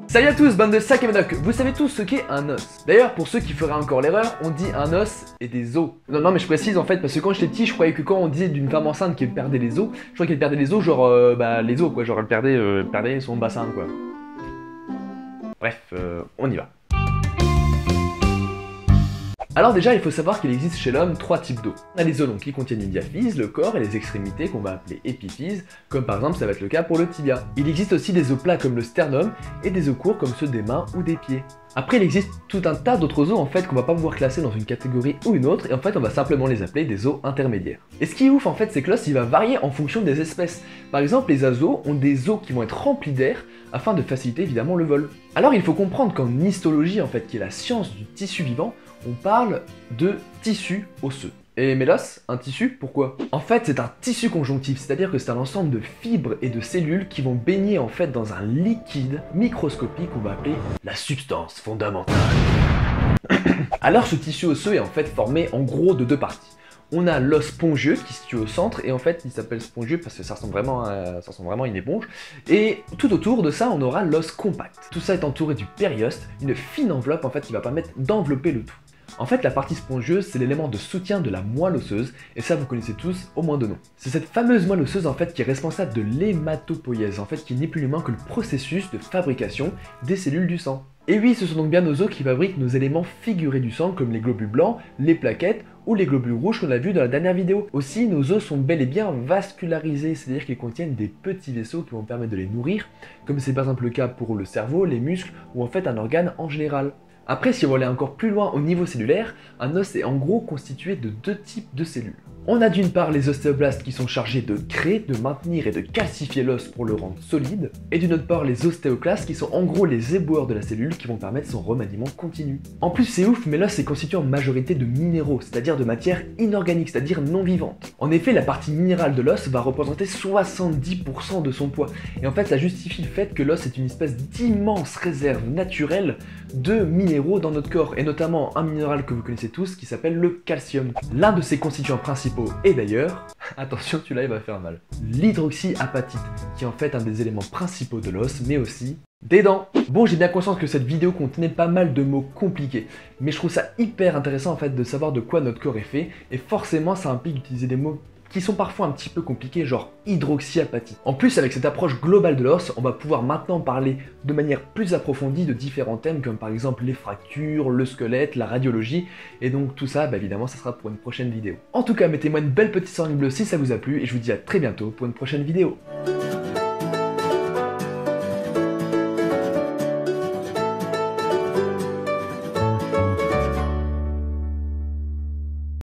Salut à tous, bande de sacs et médocs, vous savez tous ce qu'est un os. D'ailleurs, pour ceux qui feraient encore l'erreur, on dit un os et des os. Non mais je précise en fait, parce que quand j'étais petit, je croyais que quand on disait d'une femme enceinte qu'elle perdait les os, je croyais qu'elle perdait les os genre, les os quoi, genre elle perdait son bassin quoi. Bref, on y va. Alors déjà, il faut savoir qu'il existe chez l'homme 3 types d'os. On a les os longs qui contiennent une diaphyse, le corps et les extrémités qu'on va appeler épiphyse, comme par exemple ça va être le cas pour le tibia. Il existe aussi des os plats comme le sternum et des os courts comme ceux des mains ou des pieds. Après, il existe tout un tas d'autres os en fait qu'on va pas pouvoir classer dans une catégorie ou une autre, et en fait on va simplement les appeler des os intermédiaires. Et ce qui est ouf en fait, c'est que l'os il va varier en fonction des espèces. Par exemple, les oiseaux ont des os qui vont être remplis d'air afin de faciliter évidemment le vol. Alors il faut comprendre qu'en histologie en fait, qui est la science du tissu vivant, on parle de tissu osseux. Et mais l'os, un tissu, pourquoi? En fait, c'est un tissu conjonctif, c'est-à-dire que c'est un ensemble de fibres et de cellules qui vont baigner en fait dans un liquide microscopique qu'on va appeler la substance fondamentale. Alors ce tissu osseux est en fait formé en gros de 2 parties. On a l'os spongieux qui se situe au centre, et en fait il s'appelle spongieux parce que ça ressemble vraiment à une éponge. Et tout autour de ça on aura l'os compact. Tout ça est entouré du périoste, une fine enveloppe en fait qui va permettre d'envelopper le tout. En fait, la partie spongieuse, c'est l'élément de soutien de la moelle osseuse, et ça vous connaissez tous au moins de nom. C'est cette fameuse moelle osseuse en fait qui est responsable de l'hématopoïèse, en fait qui n'est plus ni moins que le processus de fabrication des cellules du sang. Et oui, ce sont donc bien nos os qui fabriquent nos éléments figurés du sang, comme les globules blancs, les plaquettes ou les globules rouges qu'on a vu dans la dernière vidéo. Aussi, nos os sont bel et bien vascularisés, c'est-à-dire qu'ils contiennent des petits vaisseaux qui vont permettre de les nourrir, comme c'est par exemple le cas pour le cerveau, les muscles ou en fait un organe en général. Après, si on va aller encore plus loin au niveau cellulaire, un os est en gros constitué de 2 types de cellules. On a d'une part les ostéoblastes qui sont chargés de créer, de maintenir et de calcifier l'os pour le rendre solide, et d'une autre part les ostéoclastes qui sont en gros les éboueurs de la cellule qui vont permettre son remaniement continu. En plus c'est ouf, mais l'os est constitué en majorité de minéraux, c'est-à-dire de matière inorganique, c'est-à-dire non vivante. En effet, la partie minérale de l'os va représenter 70% de son poids, et en fait ça justifie le fait que l'os est une espèce d'immense réserve naturelle de minéraux dans notre corps, et notamment un minéral que vous connaissez tous qui s'appelle le calcium. L'un de ses constituants principaux est d'ailleurs, attention celui-là il va faire mal, l'hydroxyapatite, qui est en fait un des éléments principaux de l'os, mais aussi des dents. Bon, j'ai bien conscience que cette vidéo contenait pas mal de mots compliqués, mais je trouve ça hyper intéressant en fait de savoir de quoi notre corps est fait, et forcément ça implique d'utiliser des mots qui sont parfois un petit peu compliqués, genre hydroxyapatite. En plus, avec cette approche globale de l'os, on va pouvoir maintenant parler de manière plus approfondie de différents thèmes, comme par exemple les fractures, le squelette, la radiologie, et donc tout ça, évidemment, ça sera pour une prochaine vidéo. En tout cas, mettez-moi une belle petite seringue bleue si ça vous a plu, et je vous dis à très bientôt pour une prochaine vidéo.